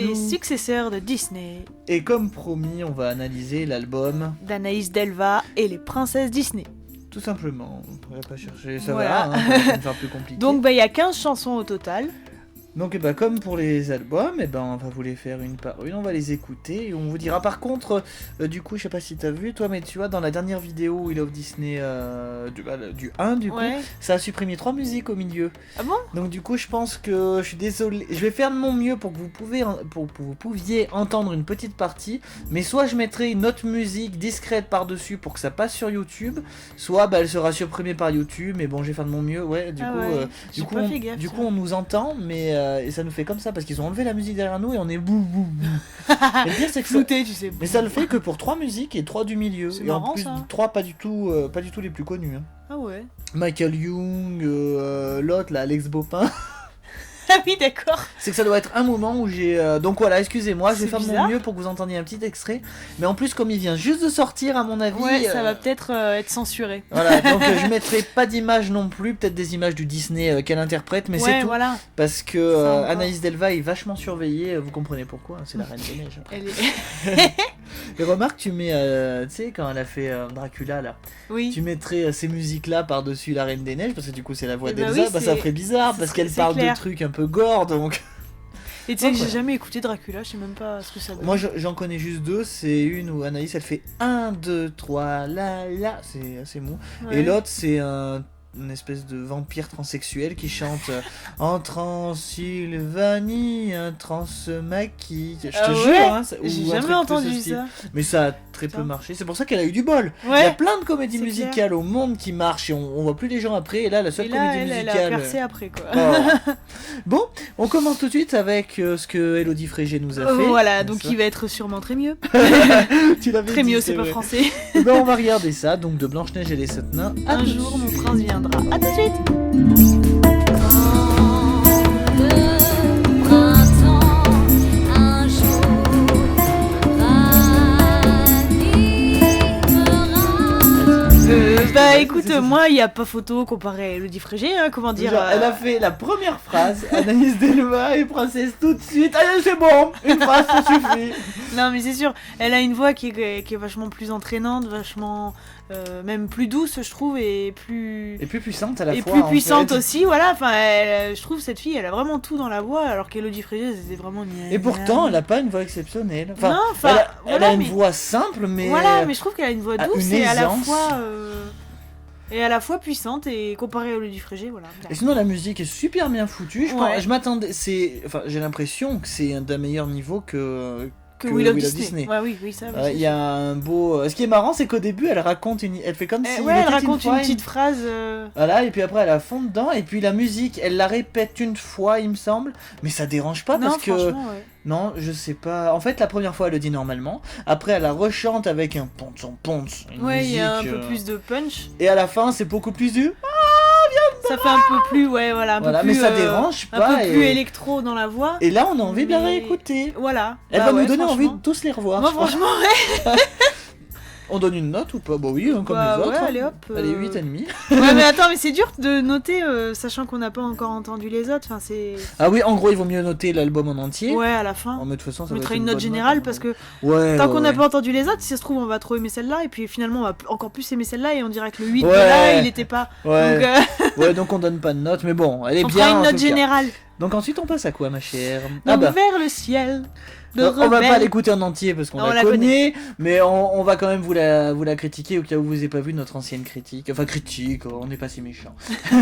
Les successeurs de Disney. Et comme promis, on va analyser l'album d'Anaïs Delva et les princesses Disney. Tout simplement, on ne va pas chercher, ça voilà. va, hein, ça va faire plus compliqué. Donc il y a 15 chansons au total. Donc comme pour les albums, on va vous les faire une par une, on va les écouter et on vous dira. Par contre, du coup, je sais pas si t'as vu toi, mais tu vois dans la dernière vidéo We Love Disney du 1 du coup, ça a supprimé 3 musiques au milieu. Ah bon? Donc du coup, je pense que je suis désolé, je vais faire de mon mieux pour que vous pouviez entendre une petite partie, mais soit je mettrai une autre musique discrète par-dessus pour que ça passe sur YouTube, soit elle sera supprimée par YouTube, mais bon, je vais faire de mon mieux, du coup, on nous entend, mais et ça nous fait comme ça parce qu'ils ont enlevé la musique derrière nous et on est bou bou bou. Et le pire c'est que flouté, tu sais. Mais ça le fait que pour 3 musiques et 3 du milieu. C'est et marrant, en plus ça. 3 pas du tout les plus connus. Hein. Ah ouais. Michael Young, l'autre là, Alex Bopin. Ah oui, d'accord. C'est que ça doit être un moment où j'ai... Donc voilà, excusez-moi, je vais C'est faire de bizarre. mon mieux pour que vous entendiez un petit extrait. Mais en plus, comme il vient juste de sortir, à mon avis... Ouais, ça va peut-être être censuré. Voilà, donc je mettrai pas d'image non plus, peut-être des images du Disney qu'elle interprète, mais c'est tout. Voilà. Parce que Anaïs Delva est vachement surveillée, vous comprenez pourquoi, c'est la Reine des Neiges. Elle est... Et remarque, tu mets, tu sais, quand elle a fait Dracula là, oui. tu mettrais ces musiques-là par-dessus la Reine des Neiges, parce que du coup c'est la voix Eh ben d'Elsa, oui, ça ferait bizarre, parce qu'elle parle clair. de trucs un peu gore, donc... Et tu sais que j'ai jamais écouté Dracula, je sais même pas ce que ça donne. Moi j'en connais juste 2, c'est une où Anaïs elle fait 1, 2, 3, là, c'est assez mou, et l'autre c'est une espèce de vampire transsexuel qui chante en Transylvanie, un transmaquis. Je te jure, hein, j'ai jamais entendu ça. Mais ça a très peu marché, c'est pour ça qu'elle a eu du bol. Il y a plein de comédies musicales au monde qui marchent et on voit plus les gens après, et là la seule comédie musicale. Elle a percé après quoi. Bon, on commence tout de suite avec ce que Elodie Frégé nous a fait. Voilà, donc il va être sûrement très mieux. Tu l'avais très dit, mieux, c'est pas français. Ben, on va regarder ça, donc de Blanche-Neige et les 7 nains. Un jour mon prince viendra. A tout de suite. Bah écoute, moi il n'y a pas photo comparé à Elodie Frégé, hein, comment dire. Genre, elle a fait la première phrase, Anaïs Delva et princesse tout de suite. Allez, c'est bon, une phrase ça suffit. Non mais c'est sûr, elle a une voix qui est vachement plus entraînante, vachement même plus douce je trouve et plus puissante à la fois. Et plus puissante aussi, voilà. Enfin, je trouve cette fille, elle a vraiment tout dans la voix, alors qu'Elodie Frégé c'était vraiment. Et pourtant, elle a pas une voix exceptionnelle. Enfin, non, enfin, elle a une voix simple, mais. Voilà, mais je trouve qu'elle a une voix douce une et à la aisance. fois. Et à la fois puissante et comparée à Elodie Frégé, voilà. Et sinon la musique est super bien foutue. Je m'attendais, j'ai l'impression que c'est d'un meilleur niveau que We Love Disney. Ouais, oui, ça. Il y a un beau. Ce qui est marrant, c'est qu'au début, elle raconte elle fait comme si. Elle raconte une petite phrase. Voilà, et puis après, elle a fond dedans, et puis la musique, elle la répète une fois, il me semble, mais ça dérange pas parce que. Ouais. Non, je sais pas. En fait, la première fois, elle le dit normalement. Après, elle la rechante avec un ponce. Ouais, il y a un peu plus de punch. Et à la fin, c'est beaucoup plus du. Ça fait un peu plus, un peu plus, mais ça dérange pas. Un peu plus électro dans la voix. Et là, on a envie de la réécouter. Voilà. Elle va nous donner envie de tous les revoir. Moi, franchement, ouais. On donne une note ou pas? Bah oui, comme les autres. Ouais, allez hop. Allez, 8,5. Ouais, mais attends, mais c'est dur de noter, sachant qu'on n'a pas encore entendu les autres. Enfin, c'est. Ah oui, en gros, il vaut mieux noter l'album en entier. Ouais, à la fin. De toute façon, ça on va mettra être une note générale parce que tant qu'on n'a pas entendu les autres, si ça se trouve, on va trop aimer celle-là. Et puis finalement, on va encore plus aimer celle-là. Et on dirait que le 8 de là, il n'était pas. Ouais, donc on donne pas de note. Mais bon, elle est bien. On fera une note générale. Donc ensuite, on passe à quoi, ma chère? Vers le ciel. On va pas l'écouter en entier parce qu'on la connaît, mais on va quand même vous la critiquer au cas où vous n'avez pas vu notre ancienne critique. Enfin, critique, on n'est pas si méchant. Tout de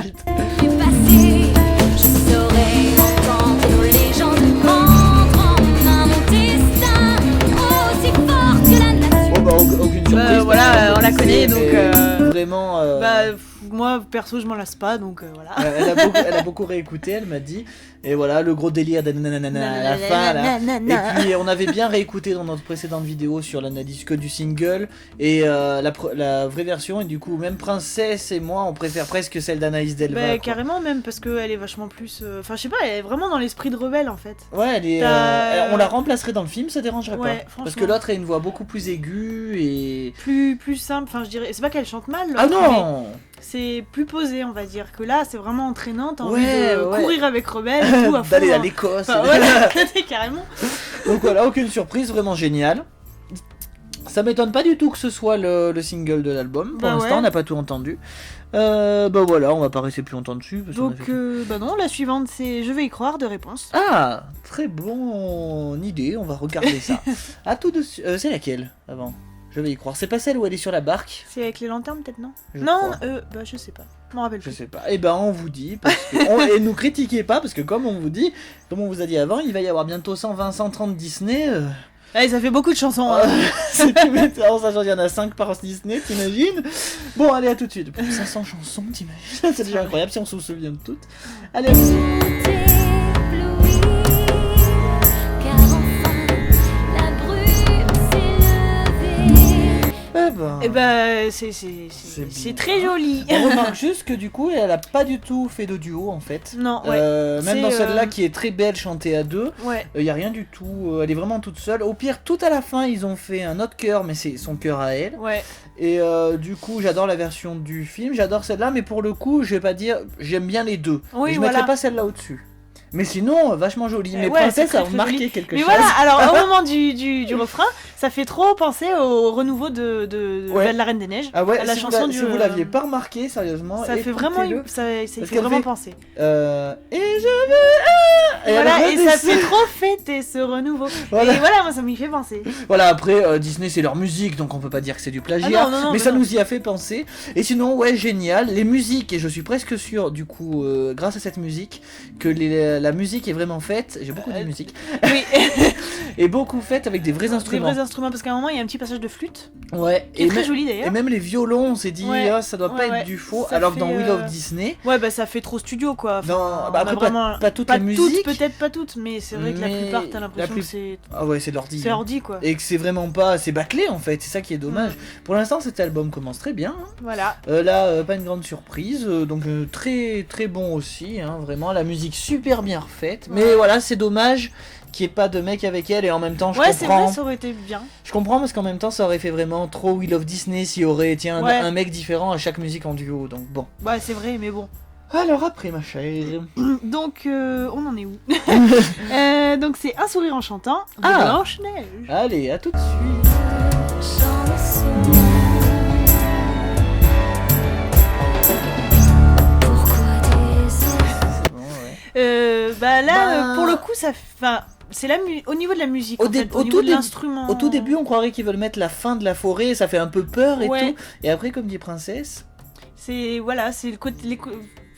suite. Je saurais entendre nos légendes, prendre en main mon destin, aussi fort que la nature. Oh bah, aucune surprise. Voilà, on la connaît, donc. Vraiment. Moi, perso, je m'en lasse pas, donc voilà. Elle a beaucoup réécouté, elle m'a dit. Et voilà, le gros délire à la fin, là. Et puis, on avait bien réécouté dans notre précédente vidéo sur l'analyse que du single. Et la vraie version, et du coup, même Princesse et moi, on préfère presque celle d'Anaïs Delva. Bah, carrément, même, parce qu'elle est vachement plus. Enfin, je sais pas, elle est vraiment dans l'esprit de rebelle, en fait. Ouais, elle est. On la remplacerait dans le film, ça dérangerait pas. Parce que l'autre a une voix beaucoup plus aiguë et. Plus simple, enfin, je dirais. C'est pas qu'elle chante mal, Ah non! c'est plus posé, on va dire. Que là, c'est vraiment entraînant. T'as envie Ouais, de ouais. courir avec Rebelle et tout à fond. D'aller à hein. l'Écosse. Enfin, voilà, carrément. Donc voilà, aucune surprise, vraiment génial. Ça m'étonne pas du tout que ce soit le single de l'album. Pour Bah l'instant, ouais. on n'a pas tout entendu. Bah voilà, on va pas rester plus longtemps dessus. Parce qu'on a Donc, fait- bah non, la suivante, c'est Je vais y croire de Réponse. Ah, très bonne idée, on va regarder ça. Ah, tout dessus. C'est laquelle avant? Je vais y croire. C'est pas celle où elle est sur la barque? C'est avec les lanternes, peut-être, non? Je Non, crois. bah je sais pas. Je m'en rappelle Je plus. sais pas. Et ben on vous dit, parce que et nous critiquez pas, parce que comme on vous dit, comme on vous a dit avant, il va y avoir bientôt 120, 130 Disney. Ah, ça fait beaucoup de chansons. hein. Si tu mets en sachant qu'il y en a 5 par Disney, t'imagines? Bon, allez, à tout de suite. Plus de 500 chansons, t'imagines? C'est déjà incroyable si on se souvient de toutes. Allez, Tout ébloui, car enfin la brume s'est levée. eh ben. Et bah, c'est bien. très joli. On remarque juste que du coup, elle a pas du tout fait de duo en fait. Non, ouais. Même C'est, dans celle-là qui est très belle, chantée à deux, Ouais. il y a rien du tout. Elle est vraiment toute seule. Au pire, tout à la fin, ils ont fait un autre chœur, mais c'est son chœur à elle. Ouais. Et du coup, j'adore la version du film, j'adore celle-là, mais pour le coup, je vais pas dire, j'aime bien les deux. Oui, Mais je voilà. mettrai pas celle-là au-dessus. Mais sinon, vachement jolie. Mais Ouais, Princesse c'est a très, très remarqué joli. quelque Mais chose. voilà, alors au moment du refrain, ça fait trop penser au renouveau de Ouais. Belle la Reine des Neiges. Ah ouais, à la si chanson si du. vous l'aviez pas remarqué, sérieusement, Ça fait vraiment, écoutez-le. ça Parce fait qu'elle vraiment fait- penser. Et je veux... Et Voilà, elle et ça redescend. fait trop fêter ce renouveau. Voilà. Et voilà, moi ça m'y fait penser. Voilà, après, Disney, c'est leur musique, donc on peut pas dire que c'est du plagiat. Ah non, non, non, mais bah ça non. nous y a fait penser. Et sinon, ouais, génial. Les musiques, et je suis presque sûr, du coup, grâce à cette musique, que la musique est vraiment faite. J'ai beaucoup de musique. Oui, Et beaucoup faite avec des vrais des instruments. vrais instruments, parce qu'à un moment il y a un petit passage de flûte Ouais, qui est très même- joli et d'ailleurs. même les violons, on s'est dit, Ouais, ah, ça doit pas ouais, être ouais. du faux. Ça Alors que fait, dans Wheel of Disney, Ouais, bah ça fait trop studio quoi. Enfin, non, on bah a après, vraiment- pas toutes pas les toutes, musiques. peut-être pas toutes, mais c'est vrai que la Mais plupart t'as la l'impression plus- que c'est Ah ouais, c'est de l'ordi. ordi quoi. Et que c'est vraiment pas. C'est bâclé en fait, c'est ça qui est dommage. Pour l'instant, cet album commence très bien. hein. Voilà. Là, pas une grande surprise, donc très très bon aussi, hein, vraiment. La musique super bien refaite. Mais Ouais. voilà, c'est dommage qu'il n'y ait pas de mec avec elle et en même temps, je Ouais, c'est comprends. vrai, ça aurait été bien. Je comprends parce qu'en même temps, ça aurait fait vraiment trop Wheel of Disney s'il y aurait été Ouais. un mec différent à chaque musique en duo. Donc bon. Ouais, c'est vrai, mais bon. Alors après, ma chère. Donc, on en est où Donc, c'est Un sourire en chantant de Ah. Blanche-Neige. Allez, à tout de suite. Chanson. Pourquoi des Bon, ouais. Bah là, Bah. pour le coup, ça. Enfin, c'est au niveau de la musique, Au en dé- fait, au au niveau tout de dé- l'instrument. Au tout début, on croirait qu'ils veulent mettre la fin de la forêt, ça fait un peu peur et Ouais. tout. Et après, comme dit Princesse, C'est voilà, c'est le côté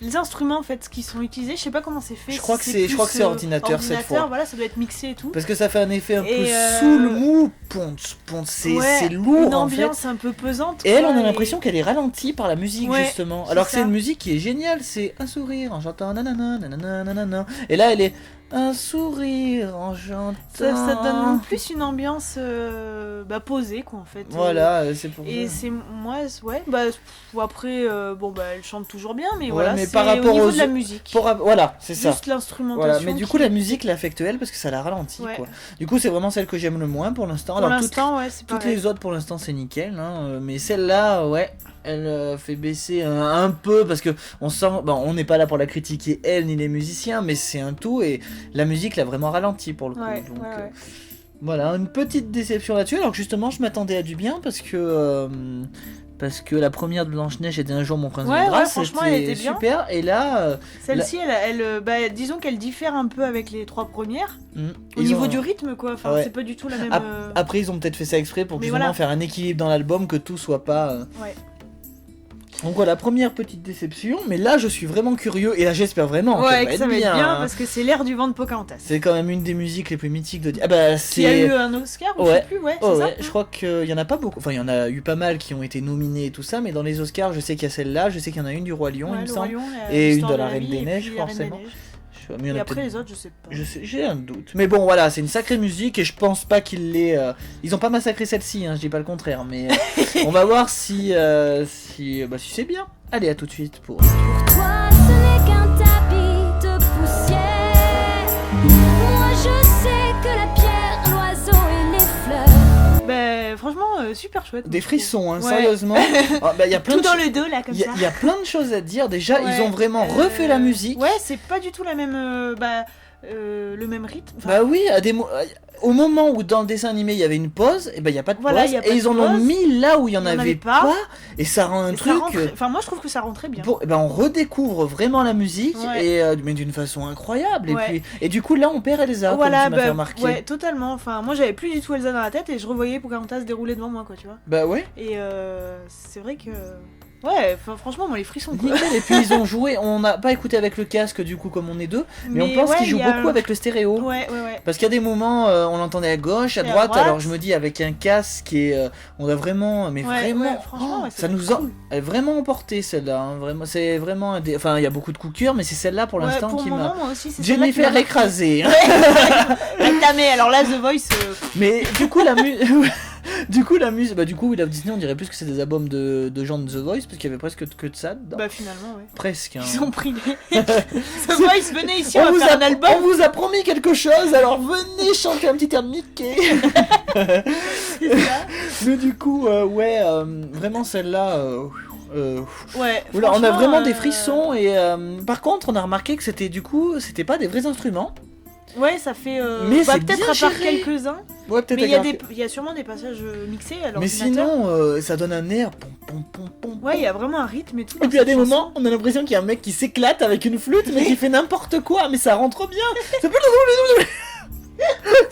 les instruments en fait qui sont utilisés. Je sais pas comment c'est fait. Je crois que si c'est- je crois plus, que c'est ordinateur cette fois. Voilà, ça doit être mixé et tout. parce que ça fait un effet un peu Et, sous le mou, ponce, c'est Ouais, c'est lourd une en fait. ambiance un peu pesante. Et elle, quoi, on a l'impression qu'elle est ralentie par la musique Ouais, justement. c'est Alors que c'est ça. une musique qui est géniale, c'est un sourire en chantant nanana nanana nanana. Et là, elle est un sourire en chantant. ça donne plus une ambiance posée quoi en fait. Voilà, c'est pour Et ça. c'est moi, ouais, après, bon, bah, elle chante toujours bien, mais Ouais, voilà, mais c'est par rapport au niveau aux- de la musique. Voilà, c'est ça. Juste l'instrumentation. Voilà, mais du coup qui- la musique l'affecte elle parce que ça la ralentit Ouais. quoi. Du coup c'est vraiment celle que j'aime le moins pour l'instant. Pour Alors toutes, l'instant, ouais, c'est toutes pareil. les autres pour l'instant c'est nickel, hein, mais celle-là ouais, elle fait baisser un peu parce que on sent, bon, on n'est pas là pour la critiquer elle ni les musiciens, mais c'est un tout et la musique l'a vraiment ralenti pour le coup. Ouais, donc, ouais, ouais. voilà, une petite déception là-dessus. Alors que justement je m'attendais à du bien parce que la première de Blanche-Neige était un jour mon prince Ouais, viendra, ouais, franchement, elle était bien. super et là Celle-ci, disons qu'elle diffère un peu avec les trois premières. Au ils niveau ont- du rythme, quoi. Enfin, Ouais. c'est pas du tout la même. Après, ils ont peut-être fait ça exprès pour Mais justement voilà. faire un équilibre dans l'album, que tout soit pas. Ouais. Donc voilà, première petite déception, mais là je suis vraiment curieux et là j'espère vraiment Ouais, qu'elle que ça va être bien hein. parce que c'est l'air du vent de Pocahontas. C'est quand même une des musiques les plus mythiques de. Ah bah Qui a eu c'est. un Oscar, ou je Ouais. sais plus, ouais, Oh c'est ouais, ça. je crois qu'il y en a pas beaucoup. Enfin, il y en a eu pas mal qui ont été nominés et tout ça, mais dans les Oscars, je sais qu'il y a celle-là, je sais qu'il y en a une du Roi Lion, Ouais, il me le Roi semble. Lion, Et l'histoire une de la vie, Reine des et Neiges, puis la Reine des forcément. Neiges. Mais il y en Et a après peut-être- les autres, je sais pas. J'ai un doute. Mais bon, voilà, c'est une sacrée musique et je pense pas qu'ils l'aient. Ils ont pas massacré celle-ci, hein, je dis pas le contraire, mais on va voir si c'est bien. Allez, à tout de suite pour. Pour toi, ce n'est qu'un tapis de poussière. Moi, je sais que la pierre, l'oiseau et les fleurs. Ben franchement, super chouette. Des frissons, hein, Ouais. sérieusement. Il y a plein Tout de dans le dos là, comme ça. Il y a plein de choses à dire. Déjà, Ouais, ils ont vraiment refait la musique. Ouais, c'est pas du tout la même. Le même rythme. Enfin, Bah oui, au moment où dans le dessin animé il y avait une pause, et ben il y a pas de Voilà, pause. y a pas Et de ils en ont pause. mis là où il y en Il y en avait avait pas. et ça rend un et ça truc. rentrait- Enfin, moi je trouve que ça rentrait bien. Et ben on redécouvre vraiment la musique Ouais. et mais d'une façon incroyable. Ouais. Et du coup là on perd Elsa Voilà, comme tu m'as fait remarquer. ouais, totalement. Enfin, moi j'avais plus du tout Elsa dans la tête et je revoyais Pocahontas se dérouler devant moi, quoi, tu vois. Bah ouais. Et c'est vrai que. Ouais, franchement, moi les frissons, quoi. Nickel. Et puis ils ont joué, on n'a pas écouté avec le casque du coup comme on est deux, mais on pense ouais, qu'ils jouent il y a- beaucoup avec le stéréo. Ouais. Parce qu'il y a des moments, on l'entendait à gauche, à Et à droite, droite. alors je me dis avec un casque et on a vraiment, mais Ouais, vraiment, ouais, franchement, ouais, ça c'est nous a cool. elle est vraiment emporté celle-là, hein, vraiment, c'est vraiment, enfin il y a beaucoup de coups de cœur, mais c'est celle-là pour l'instant pour qui le m'a. moment, moi aussi, c'est celle-là qui Jennifer m'a écrasée. hein. mais alors là, The Voice. Mais du coup la musique, du coup We Love Disney, on dirait plus que c'est des albums de gens de The Voice parce qu'il y avait presque que de ça dedans. Bah, finalement, ouais. Presque. hein. Ils ont pris les. The Voice, venez ici, on va faire un album. on vous a promis quelque chose, alors venez chanter un petit air de Mickey. C'est ça. Mais du coup, vraiment celle-là. Ouais. Oula, on a franchement, vraiment des frissons et par contre, on a remarqué que c'était pas des vrais instruments. Ouais, ça fait. Mais c'est peut-être bien à part géré. quelques-uns. Ouais, peut-être. Mais il y a sûrement des passages mixés à Mais l'ordinateur. sinon, ça donne un air. Pom, pom, pom, Ouais, il y a vraiment un rythme et tout. Et puis à des moments, on a l'impression qu'il y a un mec qui s'éclate avec une flûte, mais qui fait n'importe quoi, mais ça rentre bien. Ça peut-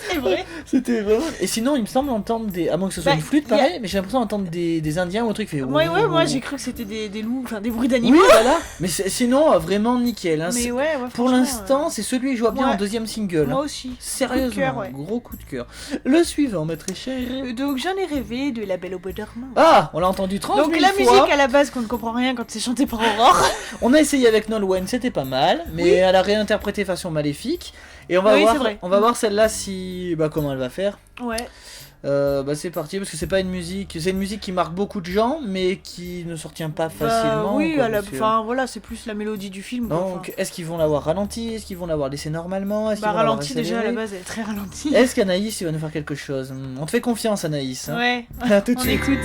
C'est vrai. C'était vraiment. Et sinon, il me semble entendre des. À moins que ce soit Bah, une flûte, y a- pareil, mais j'ai l'impression d'entendre des Indiens ou un truc qui fait. Ouais, moi j'ai cru que c'était des loups, enfin des bruits d'animaux. Oui, voilà. Mais sinon, vraiment nickel. Hein. Mais ouais, Pour franchement, l'instant, c'est celui que je vois bien ouais. en deuxième single. moi hein. aussi. Sérieusement, Coup de cœur, ouais. gros coup de cœur. Le suivant, ma très chère. Donc j'en ai rêvé de La Belle au Bois dormant. Ah, on l'a entendu 30 000 Donc la fois. musique à la base qu'on ne comprend rien quand c'est chanté par Aurore. On a essayé avec Nolwenn, c'était pas mal, mais Oui. elle a réinterprété façon maléfique. Et on va Oui, voir, c'est vrai. on va voir celle-là si, comment elle va faire. Ouais. C'est parti parce que c'est pas une musique, c'est une musique qui marque beaucoup de gens, mais qui ne se retient pas facilement. Oui, quoi, parce que- enfin voilà, c'est plus la mélodie du film. quoi, Donc, enfin. est-ce qu'ils vont l'avoir ralenti? Est-ce qu'ils vont l'avoir laissé normalement? Est-ce qu'ils Bah vont l'avoir ralenti déjà à la accéléré base, elle est très ralentie. Est-ce qu'Anaïs il va nous faire quelque chose? On te fait confiance, Anaïs. Hein. Ouais. À tout de On suite. écoute.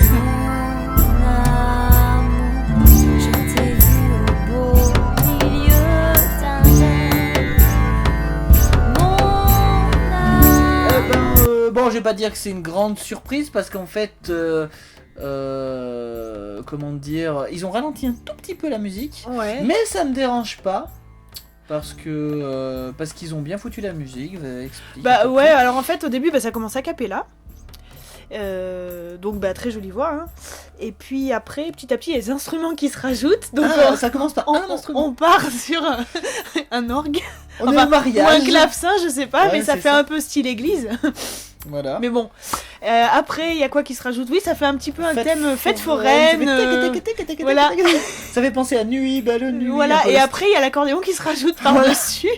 Je t'ai vu au beau milieu d'un rêve. Mon âme. Bon, je vais pas dire que c'est une grande surprise parce qu'en fait, comment dire, ils ont ralenti un tout petit peu la musique, Ouais. mais ça me dérange pas parce qu'ils ont bien foutu la musique. Explique un Bah peu ouais, plus. alors en fait au début ça commence à cappella. Donc très jolie voix. Hein. Et puis après, petit à petit, il y a des instruments qui se rajoutent. Donc Ça commence par un instrument. on part sur un orgue. On est enfin, au mariage. Ou un clavecin, je sais pas, Ouais, mais ça c'est fait ça. un peu style église. Voilà. Mais bon. Après, il y a quoi qui se rajoute? Oui, ça fait un petit peu un thème fête foraine, foraine. Voilà. Ça fait penser à Nuit, belle nuit. Voilà, un peu et le- après, il y a l'accordéon qui se rajoute par-dessus.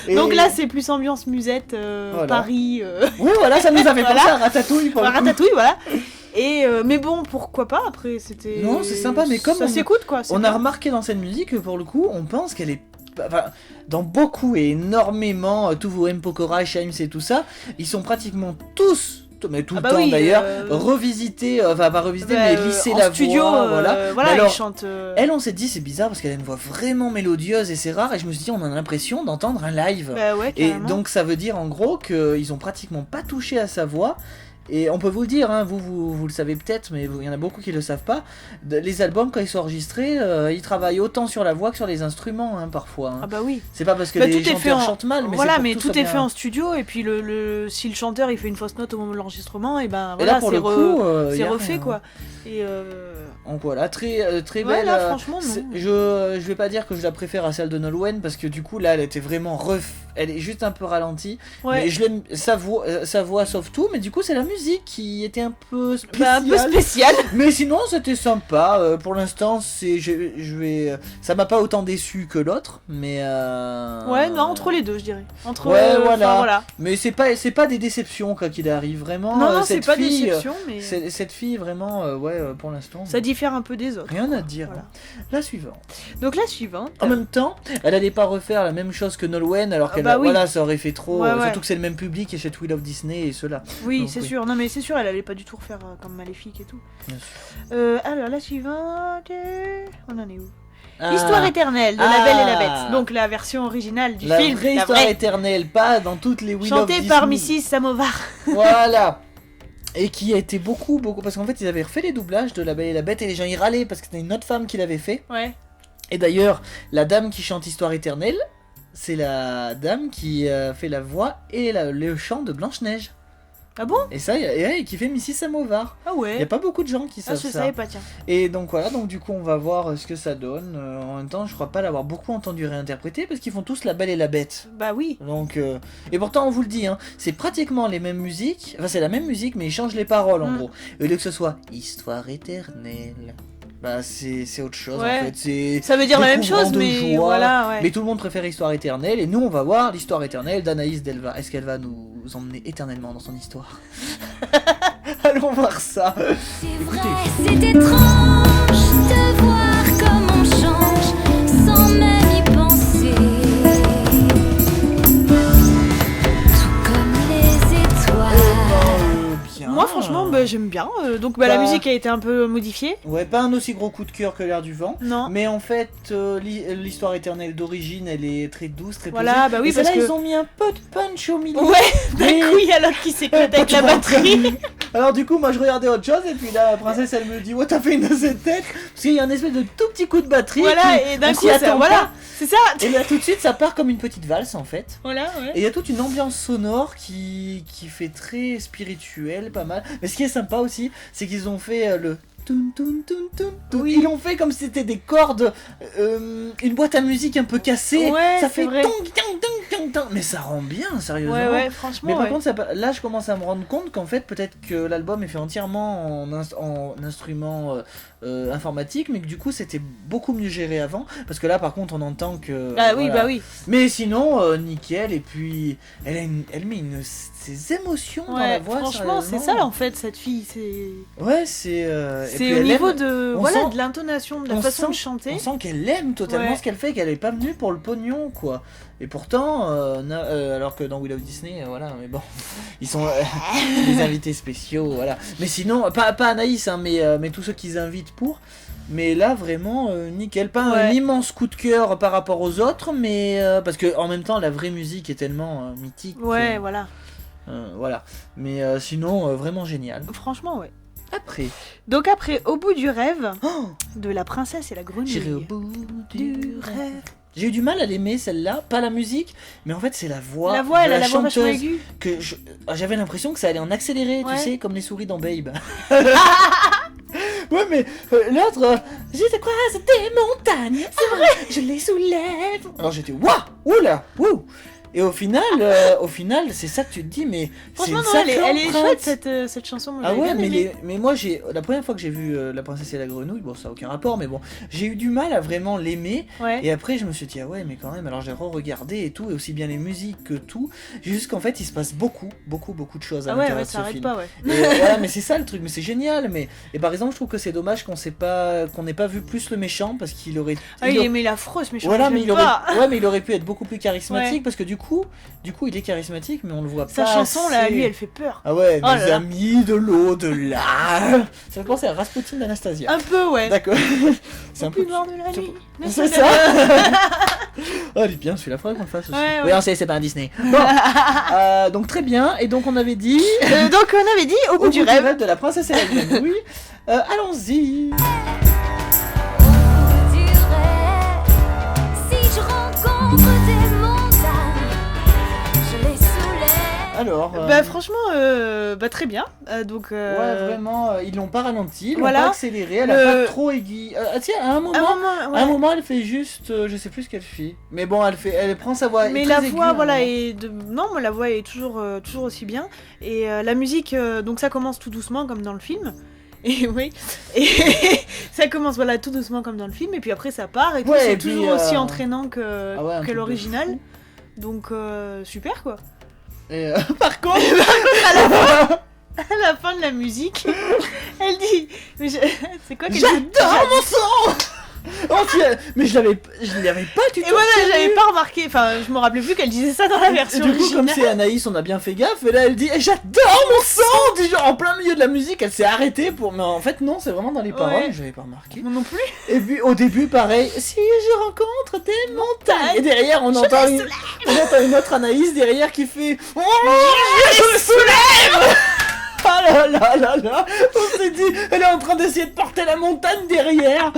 Et- Donc là, c'est plus ambiance musette, Voilà. Paris. Oui, voilà, ça nous a fait Voilà. penser à Ratatouille. pour le coup. Ratatouille, voilà. Et mais bon, pourquoi pas après, c'était. Non, c'est sympa, mais comme ça on- s'écoute quoi. c'est On a bien. remarqué dans cette musique que pour le coup, on pense qu'elle est. Enfin, dans beaucoup et énormément, tous vos M. Pokora, Shimes et tout ça, ils sont pratiquement tous, mais tout Ah le bah temps oui, d'ailleurs, revisités, enfin pas revisités, mais lisser en la studio, voix. Voilà. voilà, Mais alors, ils chantent. elle, on s'est dit, c'est bizarre parce qu'elle a une voix vraiment mélodieuse et c'est rare, et je me suis dit, on a l'impression d'entendre un live. Bah ouais, Et carrément. donc ça veut dire en gros qu'ils ont pratiquement pas touché à sa voix. Et on peut vous le dire, hein, vous le savez peut-être, mais il y en a beaucoup qui le savent pas. Les albums, quand ils sont enregistrés, ils travaillent autant sur la voix que sur les instruments, hein, parfois. Hein. Ah bah oui. C'est pas parce que Bah, les tout est fait chanteurs en- chantent mal, mais voilà, c'est pour mais que tout soit est bien. fait en studio et puis si le chanteur il fait une fausse note au moment de l'enregistrement et ben Et voilà, là, pour c'est le coup, c'est y a refait rien. quoi. Et Donc voilà, très ouais, belle. là, franchement, non. Je vais pas dire que je la préfère à celle de Nolwenn parce que du coup là elle était vraiment elle est juste un peu ralentie. ouais. Mais je l'aime, sa voix sauve tout, mais du coup c'est la musique qui était un peu Bah, un peu spéciale. spécial. Mais sinon c'était sympa. Pour l'instant ça m'a pas autant déçu que l'autre, mais Ouais, non, entre les deux, je dirais. Entre Ouais, enfin, voilà. Mais c'est pas des déceptions quoi qu'il arrive vraiment. Non, non, c'est cette pas fille, déception, mais cette fille vraiment pour l'instant. ça diffère un peu des autres. Rien à dire. Voilà. La suivante. Donc la suivante. En même temps, elle allait pas refaire la même chose que Nolwenn, alors Ah qu'elle bah oui. voilà, ça aurait fait trop. Ouais, ouais. Surtout que c'est le même public et chez We Love Disney et cela. Oui, Donc, c'est oui. sûr. sûr. Non, mais c'est sûr, elle allait pas du tout refaire comme Maléfique et tout. Bien sûr. Alors, la suivante. On en est où? Histoire éternelle de La Belle et la Bête. Donc la version originale du film. Vraie histoire éternelle, pas dans toutes les Wheel of Chantée Disney. par Mrs. Samovar. Voilà. Et qui a été beaucoup. Parce qu'en fait, ils avaient refait les doublages de La Belle et la Bête et les gens y râlaient parce que c'était une autre femme qui l'avait fait. Ouais. Et d'ailleurs, la dame qui chante Histoire éternelle, c'est la dame qui fait la voix et le chant de Blanche-Neige. Ah bon? Et ça, et qui fait Mrs. Samovar. Ah Il ouais. n'y a pas beaucoup de gens qui savent je ça. savais pas, tiens. Et donc voilà, donc du coup on va voir ce que ça donne. En même temps, je crois pas l'avoir beaucoup entendu réinterpréter parce qu'ils font tous La Belle et la Bête. Bah oui. Donc et pourtant on vous le dit, hein, c'est pratiquement les mêmes musiques. Enfin c'est la même musique mais ils changent les paroles en gros. Au lieu que ce soit Histoire éternelle, bah c'est autre chose Ouais. en fait. C'est Ça veut dire la même découvrant chose, de mais joie. voilà, ouais. Mais tout le monde préfère Histoire éternelle et nous on va voir l'Histoire éternelle d'Anaïs Delva. Est-ce qu'elle va nous emmener éternellement dans son histoire? Allons voir ça. C'est vrai, c'est étrange de voir comme on change sans même y penser. Tout comme les étoiles. Bien. Moi franchement j'aime bien. Donc la musique a été un peu modifiée. Ouais, pas un aussi gros coup de cœur que L'air du vent. Non. Mais en fait, l'histoire éternelle d'origine, elle est très douce, très posée. Voilà, bah oui, et parce là, que... ils ont mis un peu de punch au milieu. Ouais, d'un Mais- coup il y a l'autre qui s'éclate avec la batterie. Alors du coup, moi je regardais autre chose et puis là, la princesse, elle me dit, oh t'as fait une de cette tête parce qu'il y a un espèce de tout petit coup de batterie. Voilà, qui- et d'un on coup s'y attend voilà, pas. c'est ça. Et là tout de suite, ça part comme une petite valse en fait. Voilà, ouais. Et il y a toute une ambiance sonore qui fait très spirituelle, pas mal. Mais ce qui est sympa aussi, c'est qu'ils ont fait le toun toun toun toun toun. Oui. Ils l'ont fait comme si c'était des cordes, une boîte à musique un peu cassée. Ouais, ça c'est fait vrai. tong, tong, tong, tong, tong. Mais ça rend bien, sérieusement. Ouais, franchement. Mais par ouais. contre, là, je commence à me rendre compte qu'en fait, peut-être que l'album est fait entièrement en instruments informatiques, mais que du coup, c'était beaucoup mieux géré avant. Parce que là, par contre, on entend que. Ah oui, voilà. bah oui. Mais sinon, nickel. Et puis, elle met ses émotions dans la Ouais, voix. franchement, c'est sérieusement. ça en fait, cette fille. C'est Ouais, c'est. et puis c'est au elle niveau aime- de, on voilà, sent- de l'intonation, de on la façon de sent- chanter. On sent qu'elle aime totalement Ouais. ce qu'elle fait, qu'elle est pas venue pour le pognon, quoi. Et pourtant, alors que dans Wheel of Disney, voilà, mais bon, ils sont des invités spéciaux, voilà. Mais sinon, pas Anaïs, hein, mais tous ceux qu'ils invitent pour. Mais là, vraiment, nickel. Pas un Ouais. immense coup de cœur par rapport aux autres, mais parce que en même temps, la vraie musique est tellement mythique. Ouais, voilà. Voilà. Mais sinon, vraiment génial. Franchement, ouais. Après, Donc après, Au bout du rêve, oh, de La princesse et la grenouille. j'irai au bout du du rêve. rêve. J'ai eu du mal à l'aimer celle-là, pas la musique, mais en fait c'est la voix. La voix, de elle a la la voix vachement chanteuse aiguë. que j'avais l'impression que ça allait en accéléré, Ouais. tu sais, comme les souris dans Babe. Ouais, mais l'autre, j'étais quoi? C'était montagne. C'est vrai, je les soulève. Alors j'étais waouh, oula, wouh. Et au final, c'est ça que tu te dis, mais c'est Franchement, une non, sacrée elle est empreinte. chouette cette chanson. Moi, Ah j'avais ouais, bien aimé. mais moi la première fois que j'ai vu La princesse et la grenouille, bon ça n'a aucun rapport, mais bon, j'ai eu du mal à vraiment l'aimer. Ouais. Et après je me suis dit ah ouais mais quand même, alors j'ai re-regardé et tout, et aussi bien les musiques que tout, juste qu'en fait il se passe beaucoup de choses à Ah ouais, l'intérieur ouais, de ce ça arrête film. pas, ouais. Et voilà, mais c'est ça le truc, mais c'est génial, et par exemple je trouve que c'est dommage qu'on n'ait pas vu plus le méchant, parce qu'il aurait... Ah, il est affreux ce méchant. Voilà, je mais l'aime il aurait, pas. ouais, mais il aurait pu être beaucoup plus charismatique, Ouais. parce que du coup il est charismatique, mais on le voit Sa pas chanson là, assez. lui, elle fait peur. Ah ouais, Oh mes là là. amis de l'au-delà. Ça me pensait à Rasputin d'Anastasia. Un peu, ouais. D'accord. C'est Au un peu... plus bord de la nuit. C'est ça. Oh, elle est bien, celui-là, faudrait qu'on le fasse aussi. Ouais, Oui, ouais. alors, c'est pas un Disney. Bon, donc très bien, et donc on avait dit... Donc on avait dit Au bout du rêve. de la princesse et la grenouille. Allons-y. Au bout du rêve, si je rencontre des montagnes, je les soulève. Alors... Bah franchement, très bien. Donc Ouais, vraiment, ils l'ont pas ralenti, ils l'ont voilà. pas accéléré, elle a Le- pas trop aiguille. Tiens, à un moment... ouais. À un moment, elle fait juste, je sais plus ce qu'elle fait. Mais bon, elle prend sa voix. Mais très la aiguë, voix, à un voilà, moment. est de... non, mais la voix est toujours aussi bien. Et la musique, donc ça commence tout doucement comme dans le film. Et oui, et ça commence voilà tout doucement comme dans le film, et puis après ça part et tout, Ouais, c'est et puis, toujours aussi entraînant que, Ah ouais, un truc que de l'original. fou. Donc super quoi. Et par contre, À la fin de la musique, elle dit, mais c'est quoi qu'elle dit j'adore mon son. Oh, mais je l'avais pas du tout. Et voilà, reconnu. j'avais pas remarqué, enfin, je me rappelais plus qu'elle disait ça dans la version Et du coup, comme originale. c'est Anaïs, on a bien fait gaffe. Et là, elle dit j'adore mon sang. Du genre, en plein milieu de la musique, elle s'est arrêtée pour. Mais en fait, non, c'est vraiment dans les paroles. Ouais. J'avais pas remarqué. Moi non plus. Et puis au début, pareil. Si je rencontre des montagnes. Et derrière, on entend une autre Anaïs derrière qui fait. Oh, je me soulève. Ah là là là là. On s'est dit, elle est en train d'essayer de porter la montagne derrière.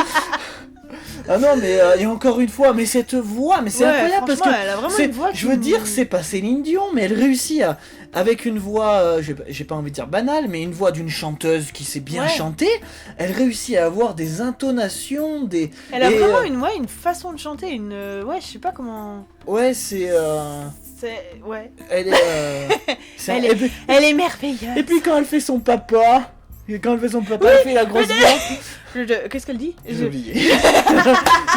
Ah non, mais et encore une fois, mais cette voix, mais c'est Ouais, incroyable parce que franchement, elle a vraiment une voix je veux qui- dire, c'est pas Céline Dion, mais elle réussit à, avec une voix, j'ai pas envie de dire banale, mais une voix d'une chanteuse qui sait bien Ouais. chanter, elle réussit à avoir des intonations, des. Elle a et, vraiment une façon de chanter, ouais, je sais pas comment. Ouais, c'est. Ouais. Elle est. c'est un- Elle est- et, puis, Elle est merveilleuse. et puis quand elle fait son papa. Et quand elle fait son papa, elle fait la grosse voix. Qu'est-ce qu'elle dit J'ai oublié.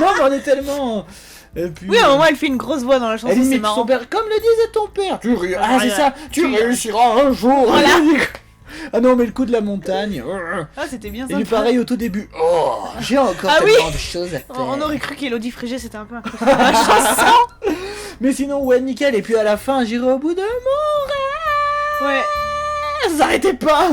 Non, mais on est tellement. Et puis, Oui, à un moment, elle fait une grosse voix dans la chanson, elle c'est imite marrant. son père, comme le disait ton père. Ah, c'est Voilà. ça. Tu réussiras un jour. Voilà. Ah non, mais le coup de la montagne. Ah, c'était bien Et sympa. lui, pareil au tout début. Oh, j'ai encore Ah oui. tellement de choses à faire. On aurait cru qu'Elodie Frégé c'était un peu impressionnant dans la chanson. Mais sinon, ouais, nickel. Et puis à la fin, j'irai au bout de mon Ouais, rêve. Ça s'arrêtait pas.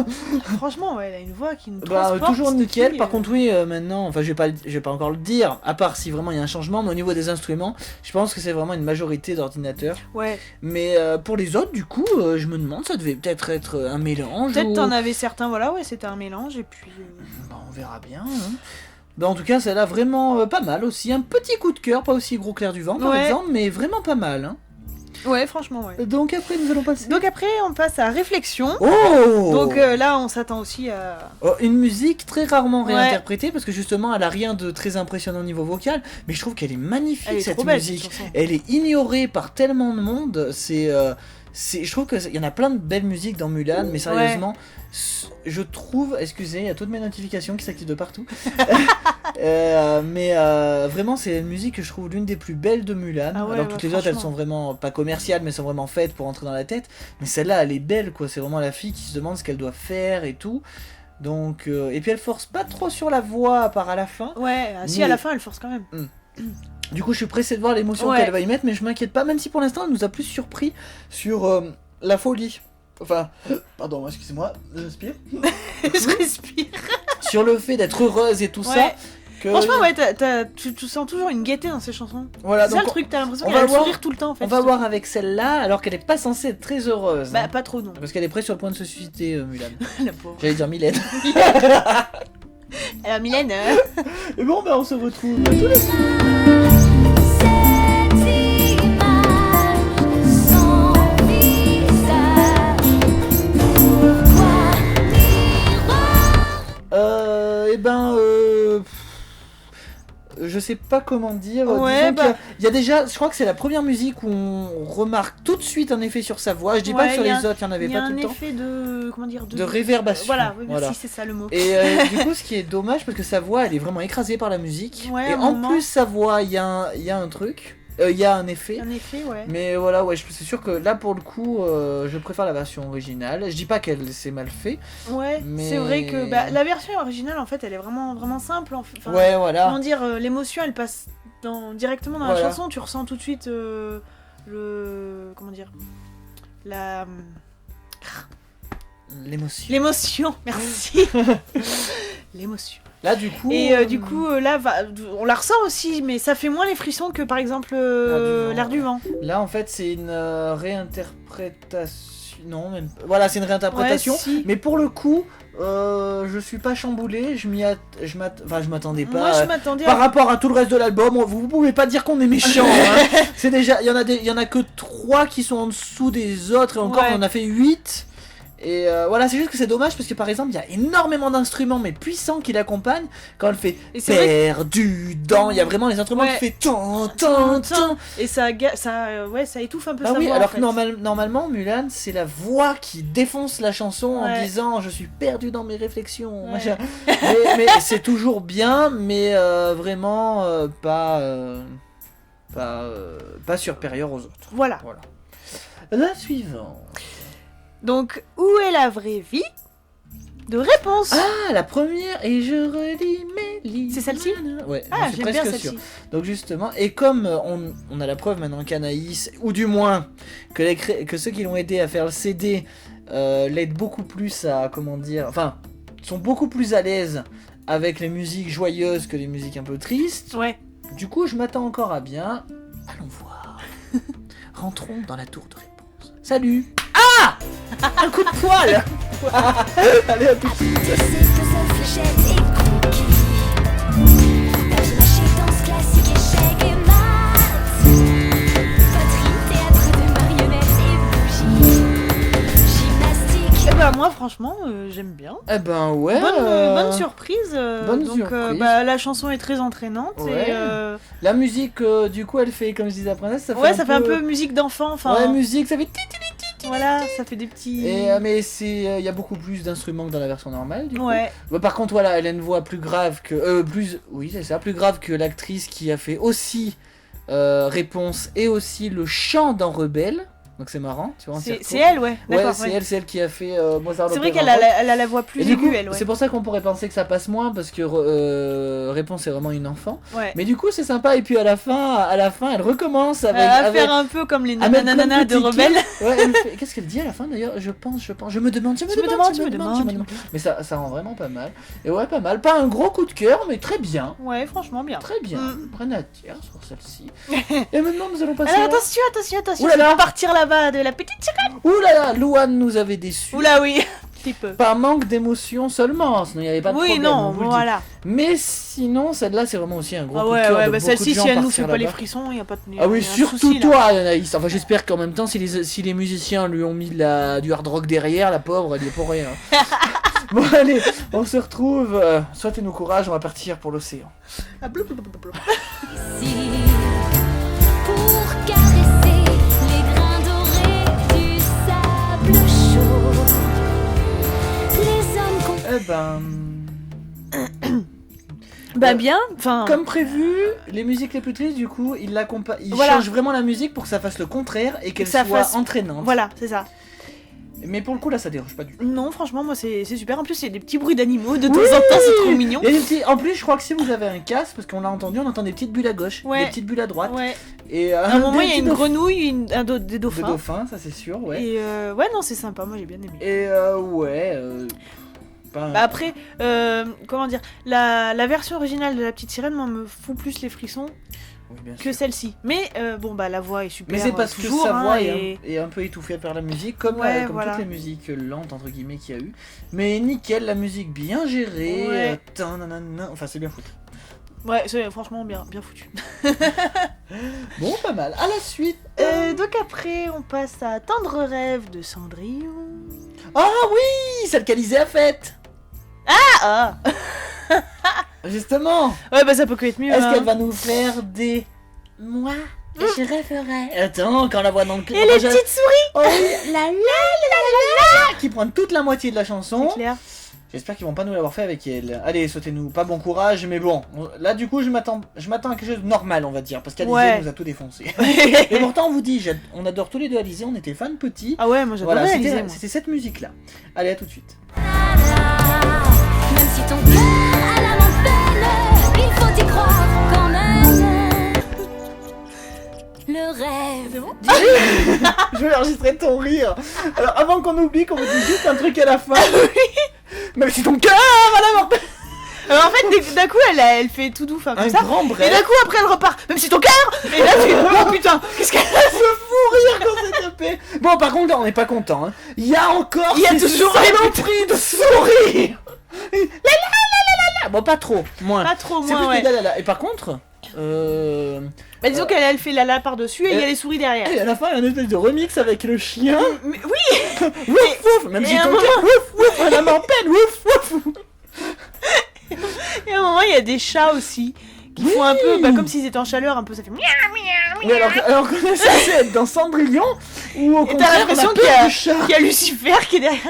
franchement, ouais, elle a une voix qui nous Bah, transporte. toujours cette nickel. fille, Par contre, oui, maintenant, enfin, je vais pas encore le dire, à part si vraiment il y a un changement, mais au niveau des instruments, je pense que c'est vraiment une majorité d'ordinateurs. Ouais, Mais pour les autres, du coup, je me demande, ça devait peut-être être un mélange. peut-être ou- t'en avais certains, voilà, ouais, c'était un mélange, et puis. Bah, on verra bien. Hein. Bah, en tout cas, celle-là, vraiment pas mal aussi. Un petit coup de cœur, pas aussi gros clair du vent, par Ouais. exemple, mais vraiment pas mal. Hein. Ouais, franchement, ouais. Donc après, nous allons passer. Donc après, on passe à réflexion. Oh Donc là, on s'attend aussi à. Oh, une musique très rarement Ouais. réinterprétée, parce que justement, elle a rien de très impressionnant au niveau vocal, mais je trouve qu'elle est magnifique, Elle est cette trop belle, musique. cette chanson. Elle est ignorée par tellement de monde. Je trouve qu'il y en a plein de belles musiques dans Mulan, mais sérieusement, je trouve, excusez, il y a toutes mes notifications qui s'activent de partout. Mais vraiment, c'est une musique que je trouve l'une des plus belles de Mulan. Ah ouais, Alors ouais, toutes les autres, elles franchement. sont vraiment pas commerciales, mais sont vraiment faites pour entrer dans la tête. Mais celle-là, elle est belle, quoi. C'est vraiment la fille qui se demande ce qu'elle doit faire et tout. Donc, et puis elle force pas trop sur la voix, à part à la fin. Ouais, si Mais- à la fin, elle force quand même. Du coup, je suis pressé de voir l'émotion Ouais. qu'elle va y mettre, mais je m'inquiète pas, même si pour l'instant, elle nous a plus surpris sur la folie. Enfin, pardon, excusez-moi, j'inspire. Je respire. Sur le fait d'être heureuse et tout Ouais. ça. Que... Franchement, ouais, tu sens toujours une gaieté dans ces chansons. Voilà, C'est ça donc le truc, t'as l'impression on qu'elle a va le voir- sourire tout le temps en fait. on va voir avec celle-là, alors qu'elle est pas censée être très heureuse. Bah, hein. pas trop, non. Parce qu'elle est presque sur le point de se susciter, Mulan. La pauvre. J'allais dire Mylène. Alors, Mylène, Et bon, bah, on se retrouve tout de suite. Cette image sans visage, pourquoi miroir? Et ben, je sais pas comment dire. Ouais, Disons bah- il y a déjà, je crois que c'est la première musique où on remarque tout de suite un effet sur sa voix. Je dis pas Ouais, que sur il y les a- autres, il y en avait il y a pas tout un le temps. effet de. Comment dire De réverbation. Voilà, oui, merci, Voilà. c'est ça le mot. Et du coup, ce qui est dommage, parce que sa voix, elle est vraiment écrasée par la musique. Ouais, et à un en moment. plus, sa voix, il y a un truc, il y a un effet. Un effet, ouais. Mais voilà, ouais, c'est sûr que là, pour le coup, je préfère la version originale. Je dis pas qu'elle s'est mal fait. Ouais, Mais- c'est vrai que bah, la version originale, en fait, elle est vraiment, vraiment simple. Enfin, Ouais, voilà. Comment dire, l'émotion, elle passe directement dans Voilà. la chanson. Tu ressens tout de suite comment dire, la L'émotion. l'émotion. Merci. L'émotion. Là, du coup. Et du coup, là, on la ressent aussi, mais ça fait moins les frissons que par exemple l'air du vent. Là, en fait, c'est une réinterprétation. Non, même. Voilà, c'est une réinterprétation. Ouais, si. Mais pour le coup, je suis pas chamboulé. Je m'attendais pas. Moi, je m'attendais Par à. rapport à tout le reste de l'album, vous pouvez pas dire qu'on est méchant. Hein. C'est déjà, il y en a que 3 qui sont en dessous des autres et encore Ouais. on en a fait 8. Et voilà, c'est juste que c'est dommage parce que par exemple, il y a énormément d'instruments mais puissants qui l'accompagnent quand elle fait Et c'est vrai perdu dans, il y a vraiment les instruments Ouais. qui fait tan tan tan. Et ça étouffe un peu Ah sa oui, voix. alors en que fait. normalement Mulan, c'est la voix qui défonce la chanson en Ouais. disant je suis perdu dans mes réflexions. Ouais. Machin. mais c'est toujours bien, mais vraiment pas supérieur aux autres. Voilà. Voilà. La suivante. Donc, où est la vraie vie de réponse? Ah, la première, et je relis mes C'est celle-ci ? Ouais, Ah, j'en suis j'aime bien presque sûr. celle-ci. Donc justement, et comme on a la preuve maintenant qu'Anaïs, ou du moins que ceux qui l'ont aidé à faire le CD l'aident beaucoup plus à, comment dire, enfin, sont beaucoup plus à l'aise avec les musiques joyeuses que les musiques un peu tristes. Ouais. Du coup, je m'attends encore à bien. Allons voir. Rentrons dans la tour de réponse. Salut. Ah, un coup de poil. Allez, à tout de suite. C'est puzzle, fléchette et cookies. Papier mâché, danse classique, échec et maths. Poterie, théâtre de marionnettes et bougies. Gymnastique. Eh ben moi franchement j'aime bien. Eh ben ouais. Bonne surprise. bonne donc surprise. la chanson est très entraînante Ouais. et La musique, du coup, elle fait, comme je disais après, ça fait ouais, ça fait un peu musique d'enfant. Enfin, Ouais, musique, ça fait. voilà, ça fait des petits. Et, mais c'est, il y a beaucoup plus d'instruments que dans la version normale. Du coup. Ouais. Bah, par contre, voilà, elle a une voix plus grave que, oui, c'est ça, plus grave que l'actrice qui a fait aussi Réponse et aussi le chant dans Rebelle. Donc c'est marrant, tu vois. on s'y C'est retrouve. elle, ouais. Ouais, D'accord. c'est ouais. elle, qui a fait Mozart. C'est vrai l'Opéra qu'elle a, Rock. elle a la voix plus Et du aiguë, coup, elle. Ouais. c'est pour ça qu'on pourrait penser que ça passe moins parce que Réponse est vraiment une enfant. Ouais. Mais du coup, c'est sympa. Et puis à la fin, elle recommence avec. À avec... faire un peu comme les à mettre nanananas plein de petits Rebelle. clips. Ouais, elle fait- Qu'est-ce qu'elle dit à la fin d'ailleurs? Je me demande. Mais ça rend vraiment pas mal. Et ouais, pas mal. Pas un gros coup de cœur, mais très bien. Ouais, franchement bien. Très bien. Mm. Prenne la tiers sur celle-ci. Et maintenant, nous allons passer. Alors à... attention, Ouh là là. je vais partir là-bas de la petite seconde. Ouh là là, Louane nous avait déçus. Oula oui, petit peu. Par manque d'émotion seulement, sinon il n'y avait pas de Oui, problème. non, on vous le dit. voilà. Mais sinon, celle-là, c'est vraiment aussi un gros Ah coup de ouais, cœur ouais, de bah beaucoup celle-ci, de gens si elle nous partir fait pas les là-bas. frissons, il y a pas de. Ah oui, y a un surtout souci, là. toi, Anaïs. Enfin, j'espère qu'en même temps, si les musiciens lui ont mis du hard rock derrière, la pauvre, elle y est pour rien. Bon, allez, on se retrouve. Souhaitez-nous courage, on va partir pour l'océan. Ah, blou, blou, blou, blou. Ici, pour caresser les grains dorés du sable chaud. Les hommes Eh ben. Bah bien, enfin. Comme prévu, les musiques les plus tristes, du coup, il Voilà. change vraiment la musique pour que ça fasse le contraire et qu'elle Ça soit fasse- entraînante. Voilà, c'est ça. Mais pour le coup, là, ça dérange pas du tout. Non, franchement, moi c'est super. En plus, il y a des petits bruits d'animaux de temps en temps, c'est trop mignon. Il y a des petits... En plus, je crois que si vous avez un casque, parce qu'on l'a entendu, on entend des petites bulles à gauche, Ouais. des petites bulles à droite. Ouais. Et À un moment, il y a une des grenouille, des dauphins. dauphins. Ça c'est sûr, ouais. Et ouais, non, c'est sympa. Moi, j'ai bien aimé. Et ouais. Pas... Bah après, comment dire, la version originale de la petite sirène, moi, me fout plus les frissons Oui, bien que sûr. celle-ci. Mais bon, bah la voix est super. Mais c'est parce que toujours, sa hein, voix et- est un peu étouffée par la musique, comme, Ouais, comme voilà. toutes les musiques lentes, entre guillemets, qu'il y a eu. Mais nickel, la musique bien gérée. Ouais. Tananana, enfin, c'est bien foutu. Ouais, c'est franchement bien foutu. Bon, pas mal. À la suite. Donc après, on passe à Tendre rêve de Cendrillon. Ah oui, celle qu'Alizé a faite. Ah Justement. Ouais, bah ça peut que être mieux. Est-ce hein. qu'elle va nous faire des... Moi, je rêverais... Attends, quand on la voit dans le clip... Et les petites souris. Oh oui, la qui prend toute la moitié de la chanson. C'est clair. J'espère qu'ils vont pas nous l'avoir fait avec elle. Allez, sautez-nous, pas bon courage, mais bon. Là, du coup, je m'attends à quelque chose de normal, on va dire, parce qu'Alizé Ouais. nous a tout défoncé. Et pourtant, on vous dit, on adore tous les deux Alizé, on était fans petits. Ah ouais, moi j'adorais Voilà, Alizé, c'était moi. cette musique-là. Allez, à tout de suite. Même si ton cœur a l'âme en peine, il faut y croire quand même. Le rêve. C'est bon. Je vais enregistrer ton rire. Alors, avant qu'on oublie, qu'on vous dise juste un truc à la fin. Même si ton cœur a l'âme en peine. Alors en fait, d'un coup, elle fait tout doux, enfin, Un comme ça. grand Et bref. d'un coup, après, elle repart. Même si ton cœur. Et là, tu oh putain, qu'est-ce qu'elle a Je fous rire quand c'est tapé. Bon, par contre, là, on n'est pas content. Hein. Il y a encore. Il y a ces toujours les saloperies de sourire. Bon, pas trop. Moins. Pas trop, C'est moins, plus ouais. que la. Et par contre, Bah disons qu'elle fait la par-dessus et il y a les souris derrière. et à la fin, il y a une espèce de remix avec le chien. Mais oui. Wouf wouf. Même et si à un ton moment- cœur. Wouf wouf. Elle a en peine. Wouf wouf. Et à un moment, il y a des chats aussi. Qui font un peu, bah, comme s'ils étaient en chaleur, un peu, ça fait miaou, miaou, Mais alors qu'on est censé être dans Cendrillon, ou au Et t'as contraire, l'impression on a qu'il y peur a- du chat. qu'il y a Lucifer qui est derrière.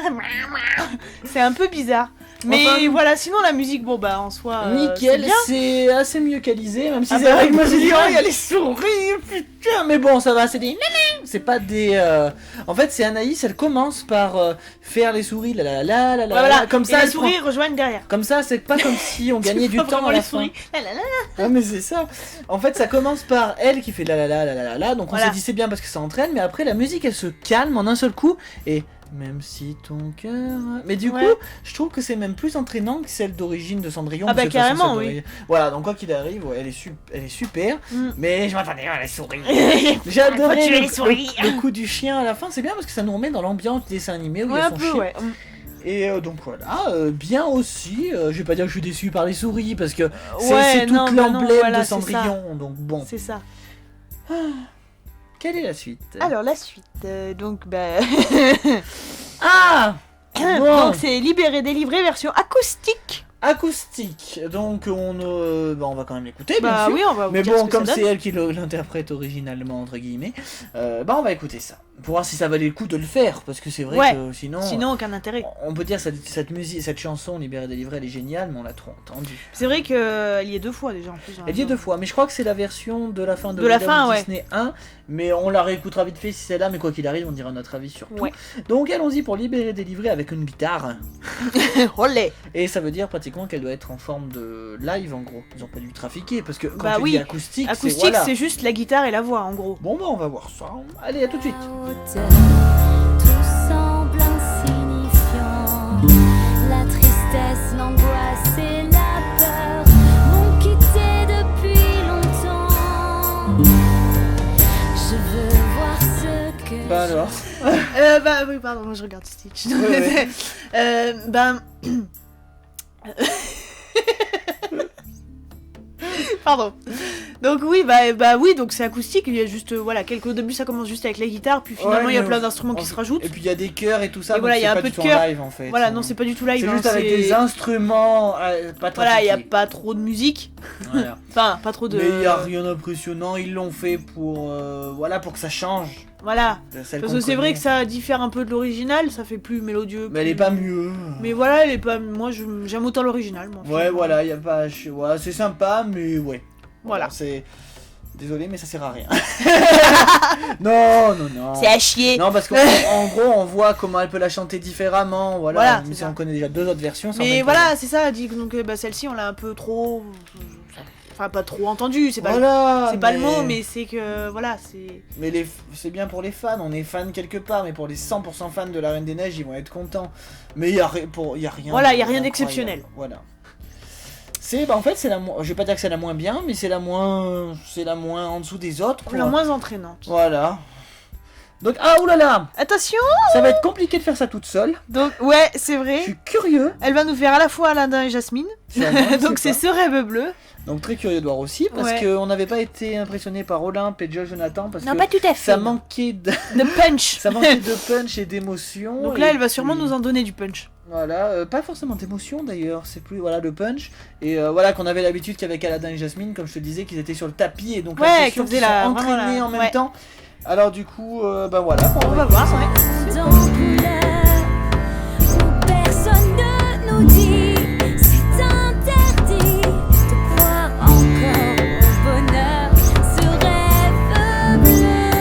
C'est un peu bizarre. Mais Enfin, voilà, sinon la musique, bon bah en soi. nickel, c'est bien. c'est assez mieux qu'Alizé, même si Ah c'est bah vrai que oui, moi j'ai dit, beaucoup oh, il y a les souris, putain, mais bon, ça va, c'est des nénés. C'est pas des. En fait, c'est Anaïs, elle commence par faire les souris, Voilà, comme ça, et les elle prend- souris rejoignent derrière. Comme ça, c'est pas comme si on gagnait du Pas temps vraiment à la les fin. souris. La, la, la. Ouais, mais c'est ça. En fait, ça commence par elle qui fait la, donc on Voilà. s'est dit c'est bien parce que ça entraîne, mais après la musique elle se calme en un seul coup et même si ton cœur. Mais du Ouais. coup, je trouve que c'est même plus entraînant que celle d'origine de Cendrillon. Ah parce bah, que de toute façon, carrément, celle oui. d'origine- Voilà, donc quoi qu'il arrive, ouais, elle est super. Mm. Mais je m'attendais à la souris. Faut J'ai adoré tuer le, les souris. le coup du chien à la fin, c'est bien parce que ça nous remet dans l'ambiance du dessin animé où il Ouais, y a un son peu, chien. ouais. Et donc voilà, bien aussi. Je vais pas dire que je suis déçu par les souris parce que Ouais, c'est toute non, bah non, l'emblème voilà, de c'est ça. Cendrillon. Donc bon, C'est ça. quelle est la suite? Alors la suite, donc bah. Ah bon. Donc c'est Libéré, délivré version acoustique. Acoustique. Donc on va quand même l'écouter, bien Bah sûr. oui, on va vous Mais dire bon, ce que comme ça c'est donne. elle qui l'interprète originalement, entre guillemets, on va écouter ça. Pour voir si ça valait le coup de le faire, parce que c'est vrai Ouais. que sinon... Sinon aucun intérêt. On peut dire cette musique, cette chanson Libérée délivrée, elle est géniale, mais on l'a trop entendue. C'est vrai qu'il y est 2 fois déjà en plus. Elle y est 2 fois, mais je crois que c'est la version de la fin de, De la Walt fin, ouais. Disney 1, mais on la réécoutera vite fait si c'est là, mais quoi qu'il arrive, on dira notre avis sur tout. Ouais. Donc allons-y pour Libérer délivré avec une guitare, Olé. et ça veut dire pratiquement qu'elle doit être en forme de live en gros. Ils ont pas dû trafiquer, parce que quand Bah tu oui. dis acoustique, Acoustique, c'est voilà. c'est juste la guitare et la voix en gros. Bon bah on va voir ça, allez à tout de suite. hauteur, tout semble insignifiant. La tristesse, l'angoisse et la peur m'ont quitté depuis longtemps. Je veux voir ce que Bah alors, Bah oui, pardon, moi je regarde Stitch. Ouais. Ben. Pardon. Donc oui, bah oui, donc c'est acoustique. Il y a juste voilà quelques au début ça commence juste avec la guitare, puis finalement Ouais, il y a mais plein d'instruments qui se rajoutent. et puis il y a des chœurs et tout ça, Et voilà, donc il y a c'est un pas peu du de tout chœur. en live en fait. Voilà, non c'est pas du tout live. C'est hein, juste avec des instruments pas trafiqués. Voilà, il y a pas trop de musique. Voilà. Enfin, pas trop de. Mais il n'y a rien d'impressionnant, ils l'ont fait pour voilà pour que ça change. Voilà. de celle Parce qu'on que c'est vrai connaît. que ça diffère un peu de l'original, ça fait plus mélodieux. Mais elle est plus- pas mieux. Mais voilà, elle est pas. Moi j'aime autant l'original. Moi, Ouais, finalement. voilà, il y a pas ouais, c'est sympa mais ouais. Voilà. C'est désolé mais ça sert à rien. non. C'est à chier. Non parce qu'en en gros on voit comment elle peut la chanter différemment, voilà. Voilà, Même c'est si ça. on connaît déjà 2 autres versions. ça Mais embête voilà, c'est ça. Donc bah, celle-ci, on l'a un peu trop. Enfin, pas trop entendue. C'est pas. Voilà, C'est pas le mot, mais c'est que voilà, c'est. Mais c'est bien pour les fans, on est fans quelque part, mais pour les 100% fans de la Reine des Neiges, ils vont être contents. Mais il y a rien. Voilà, y a rien d'incroyable. d'exceptionnel. Voilà. En fait, c'est je vais pas dire que c'est la moins bien, mais c'est la moins en dessous des autres. La quoi. moins entraînante. Voilà. Donc, oulala, Attention. ça va être compliqué de faire ça toute seule. Donc ouais, c'est Je vrai. suis curieux. Elle va nous faire à la fois Aladdin et Jasmine. Je Donc sais c'est pas. ce rêve bleu. Donc très curieux de voir aussi, parce Ouais. qu'on n'avait pas été impressionné par Olympe et Joe Jonathan, parce Non, que pas tout à fait. ça manquait de punch. ça manquait de punch et d'émotion. Donc là, et elle va sûrement puis- nous en donner du punch. Voilà, pas forcément d'émotion d'ailleurs, c'est plus voilà le punch. Et voilà qu'on avait l'habitude qu'avec Aladdin et Jasmine, comme je te disais, qu'ils étaient sur le tapis et donc Ouais, l'impression qu'ils qu'ils faisaient sont la- entraînés vraiment la- en même ouais. temps. Alors du coup, voilà. On va voir, ouais. dans couleur où personne ne nous dit c'est interdit de croire encore au bonheur, ce rêve bleu.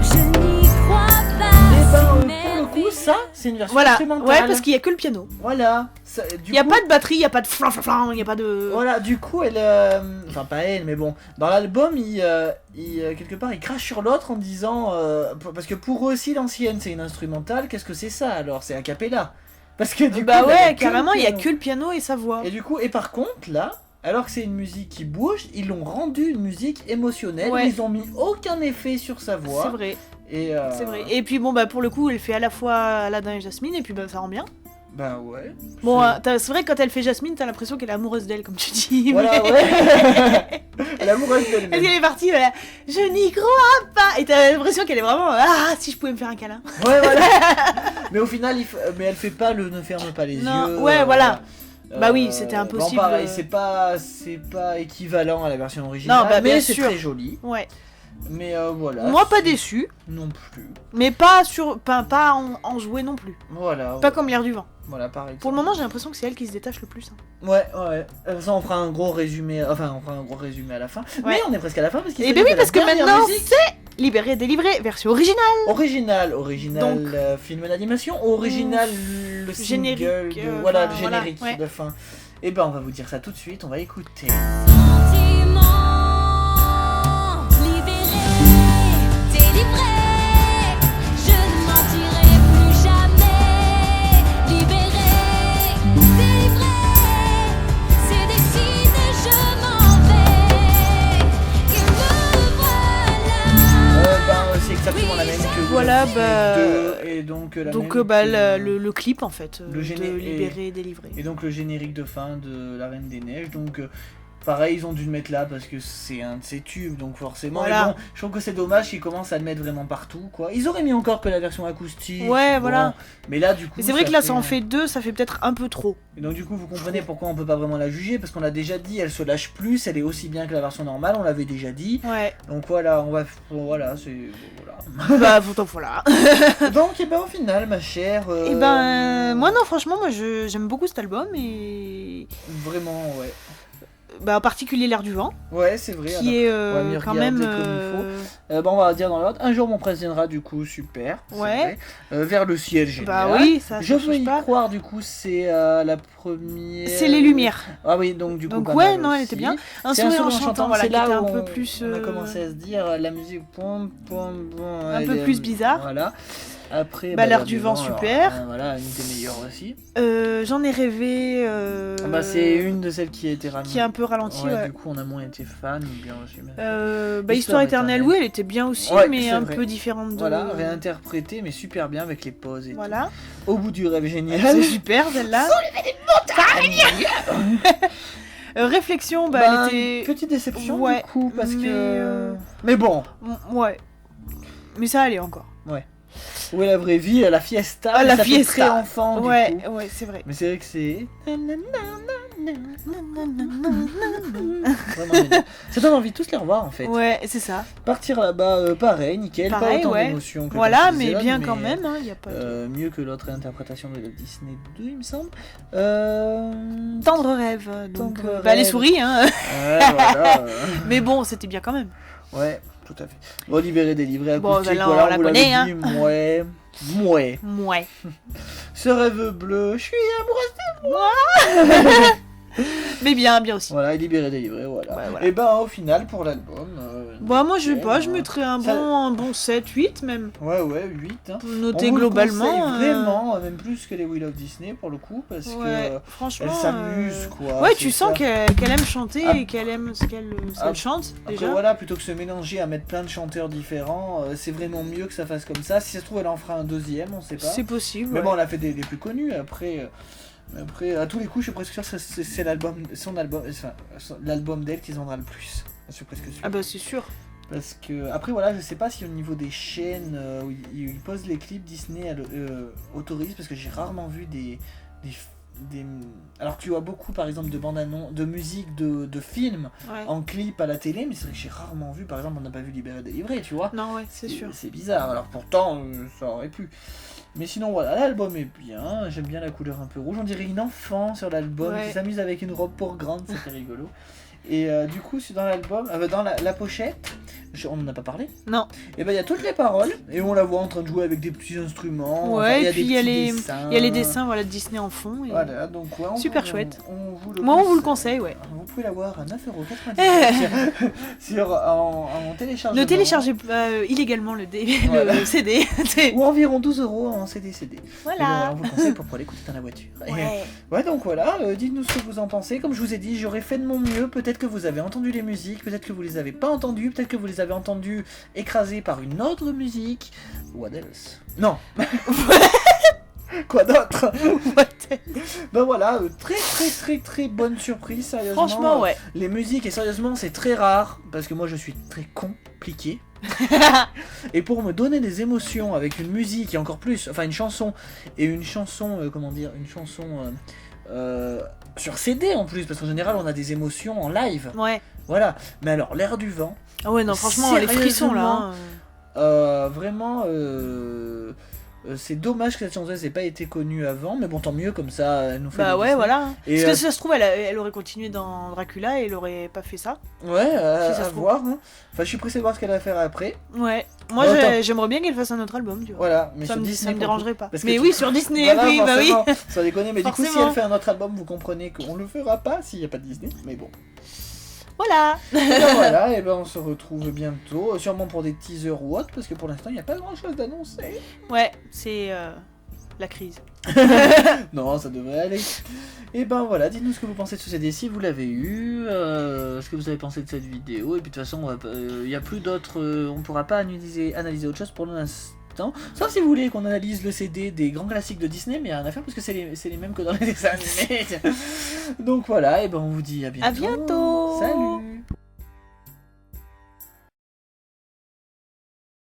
Je n'y crois Et pas. ben, mais pour le coup, ça, c'est une version Voilà. instrumentale. Ouais, parce qu'il y a que le piano. Voilà. Il y a pas de batterie, il y a pas de flan flan flan, il y a pas de. Voilà, du coup, elle. Enfin, pas elle, mais bon. Dans l'album, quelque part, il crache sur l'autre en disant. Parce que pour eux aussi, l'ancienne, c'est une instrumentale. Qu'est-ce que c'est ça alors? C'est a cappella. Parce que du Bah coup. il y avait ouais, que le carrément, il y a piano. que le piano et sa voix. Et du coup, et par contre, là, alors que c'est une musique qui bouge, ils l'ont rendu une musique émotionnelle. Ouais. Ils ont mis aucun effet sur sa voix. C'est vrai, Et c'est vrai. Et puis bon, bah pour le coup, elle fait à la fois Aladdin et Jasmine, et puis bah ça rend bien. Bah ouais. Bon, c'est vrai que quand elle fait Jasmine, t'as l'impression qu'elle est amoureuse d'elle, comme tu dis. Voilà, mais- ouais. L'amoureuse Parce d'elle-même. qu'elle est partie, voilà, je n'y crois pas. Et t'as l'impression qu'elle est vraiment, ah, si je pouvais me faire un câlin. Ouais, voilà. Mais au final, mais elle fait pas le ne ferme pas les Non, yeux. ouais, voilà. Bah oui, c'était impossible. Bon, pareil, c'est pas équivalent à la version originale. Non, bah, bien mais c'est sûr. très joli. Ouais. Mais voilà. Moi, pas déçu, Non plus. mais pas en jouer non plus. Voilà. Pas comme l'air du vent. Voilà, pareil. Pour le moment, j'ai l'impression que c'est elle qui se détache le plus. Hein. Ouais. Ça, on fera un gros résumé. Enfin, on fera un gros résumé à la fin. Mais on est presque à la fin parce qu'il Et s'agit ben oui, de la parce que dernière maintenant, musique. c'est Libéré, délivré, version originale. Original Donc, film d'animation, original le générique, single, le voilà, générique ouais. de fin. Et ben on va vous dire ça tout de suite, on va écouter. Sentiment libéré, délivré, je ne mentirai plus jamais. Libéré, délivré, c'est décidé, je m'en vais. Et me voilà. C'est exactement la même que Voilà, Will bah, Smith 2, et donc la Donc même que- le clip en fait, Le de géné- Libéré, délivré. et donc le générique de fin de La Reine des Neiges. Donc pareil, ils ont dû le mettre là parce que c'est un de ses tubes, donc forcément. Voilà. Et bon, je trouve que c'est dommage qu'ils commencent à le mettre vraiment partout, quoi. Ils auraient mis encore que la version acoustique. Ouais, bon, voilà. Mais là, du coup. Mais c'est vrai que là, ça en fait deux, ça fait peut-être un peu trop. Et donc du coup vous comprenez pourquoi on peut pas vraiment la juger, parce qu'on l'a déjà dit, elle se lâche plus, elle est aussi bien que la version normale, on l'avait déjà dit. Ouais. Donc voilà, voilà, c'est voilà. Bah pourtant voilà. Donc et ben au final ma chère Et ben moi non franchement moi j'aime beaucoup cet album et vraiment ouais. bah en particulier l'air du vent Ouais, c'est vrai. qui est on va m'y quand regarder même comme il faut. Bon, on va dire dans l'ordre. Un jour mon prince viendra, du coup, super. c'est Ouais. vrai. Vers le ciel, génial. bah oui ça Je veux change y pas. croire, du coup, c'est la première. C'est les lumières. Ah oui, donc du coup. Donc pas ouais mal non elle aussi. était bien. Un C'est sourire en chantant voilà c'est qui là était où un peu plus on a commencé à se dire la musique pom pom pom. un peu plus bizarre. Voilà. Après, Bah, l'air du vent, super. Voilà, une des meilleures aussi. J'en ai rêvé C'est une de celles qui a été ramenée. qui est un peu ralentie Ouais, ouais. Du coup, on a moins été fan ou bien aussi. Bah, Histoire éternelle, oui, elle était bien aussi, Ouais, mais c'est un vrai. peu différente de. Voilà, réinterprétée, mais super bien avec les pauses et Voilà. tout. Au bout du rêve génial. C'est super celle-là. Réflexion, bah, elle était. Petite déception Ouais, du coup, parce mais, que. Mais bon, Ouais. Mais ça allait encore. où est la vraie vie, la fiesta. Ah, la ça fait fiesta. très enfant du Ouais, coup. ouais, c'est vrai. Mais c'est vrai que c'est. Vraiment génial. Ça donne envie de tous les revoir en fait. Ouais, c'est ça. Partir là-bas, pareil, nickel, Pareil, pas autant ouais. d'émotion que Voilà, quand mais Zélone, bien quand même, hein, y a pas de... Mieux que l'autre réinterprétation de Disney 2, il me semble. Tendre rêve, donc... Tendre Bah, les rêve. souris, hein. Ouais, voilà. Mais bon, c'était bien quand même. Ouais, tout à fait. Bon, libéré, délivré, Bon, acoustique, bah là, voilà, on la vous l'avez connaît, hein. dit, mouais. Mouais. Ouais. Ce rêve bleu, je suis amoureuse. Mais bien, bien aussi. Voilà, et libéré, délivré, voilà. Ouais, voilà. Et ben, au final, pour l'album. Bah, moi, je sais pas, je hein. mettrais un Ça- bon 7, 8 même. Ouais, 8. Hein. Pour On noter vous le globalement. conseille vraiment, même plus que les Will of Disney pour le coup, parce Ouais, que franchement. elle s'amuse quoi. Ouais, c'est tu sens ça. qu'elle aime chanter Ah. et qu'elle aime ce qu'elle Ah. chante, Après déjà. voilà, plutôt que se mélanger à mettre plein de chanteurs différents, c'est vraiment mieux que ça fasse comme ça. Si ça se trouve, elle en fera un deuxième, on sait pas. C'est possible. Mais ouais. bon, elle a fait des plus connus. Après, à tous les coups, je suis presque sûr que c'est l'album d'elle qui vendra le plus. Je suis presque sûr. Ah bah, c'est sûr. Parce que après voilà, je sais pas si au niveau des chaînes où ils posent les clips Disney autorise, parce que j'ai rarement vu des alors que tu vois beaucoup par exemple de bandes annonces, de musique de films Ouais. en clip à la télé, mais c'est vrai que j'ai rarement vu, par exemple on n'a pas vu Libéré délivré, tu vois. Non, ouais, c'est sûr. C'est bizarre, alors pourtant ça aurait pu. Mais sinon voilà, l'album est bien, j'aime bien la couleur un peu rouge, on dirait une enfant sur l'album Ouais. qui s'amuse avec une robe pour grande, c'était rigolo. Et du coup, dans l'album, dans la pochette, on n'en a pas parlé. Non. Et ben il y a toutes les paroles et on la voit en train de jouer avec des petits instruments. Ouais, il y a et puis des il y a petits il y a les dessins voilà, de Disney en fond. Et... Voilà, donc ouais, Super chouette. On vous Moi, on vous le conseille, ouais. Vous pouvez l'avoir à 9,99€ en téléchargement. Ne téléchargez pas illégalement Voilà. le CD. Ou environ 12€ en CD. Voilà. On vous le conseille pour pouvoir l'écouter dans la voiture. Ouais. Ouais, donc voilà, dites-nous ce que vous en pensez. Comme je vous ai dit, j'aurais fait de mon mieux. Peut-être que vous avez entendu les musiques, peut-être que vous les avez pas entendues, peut-être que vous les avez entendues écrasées par une autre musique. What else? Non. Quoi d'autre? Ben voilà, très bonne surprise, sérieusement. Franchement, ouais. Les musiques, et sérieusement, c'est très rare, parce que moi je suis très compliqué. Et pour me donner des émotions avec une musique, et encore plus, enfin une chanson, et une chanson, sur CD en plus, parce qu'en général on a des émotions en live. Ouais. Voilà. Mais alors, l'air du vent, Ah ouais, non, franchement, les frissons là. vraiment, c'est dommage que cette chanson n'ait pas été connue avant, mais bon, tant mieux, comme ça, elle nous fait Bah des ouais, Disney. voilà. Et, Parce que si ça se trouve, elle aurait continué dans Dracula et elle aurait pas fait ça. Ouais, Si ça à se trouve. voir. Hein. Enfin, je suis pressé de voir ce qu'elle va faire après. Ouais. Moi, Bon, attends. j'aimerais bien qu'elle fasse un autre album, tu vois. Voilà, mais Ça sur me, Disney. ça me pour dérangerait le coup. pas. Parce que Mais tu- oui, sur Disney, Voilà, oui, bah oui. forcément, sans déconner, mais du coup, si Forcément. elle fait un autre album, vous comprenez qu'on le fera pas s'il n'y a pas de Disney. Mais bon. Voilà. Et ben voilà, et ben on se retrouve bientôt, sûrement pour des teasers ou autre, parce que pour l'instant, il n'y a pas grand chose d'annoncé. Ouais, c'est la crise. Non, ça devrait aller. Et ben voilà, dites-nous ce que vous pensez de ce CD si vous l'avez eu, ce que vous avez pensé de cette vidéo, et puis de toute façon, il n'y a plus d'autres, on pourra pas analyser autre chose pour l'instant, sauf si vous voulez qu'on analyse le CD des grands classiques de Disney, mais il n'y a rien à faire parce que c'est les mêmes que dans les dessins animés. Donc voilà, et ben on vous dit à bientôt. À bientôt. Salut.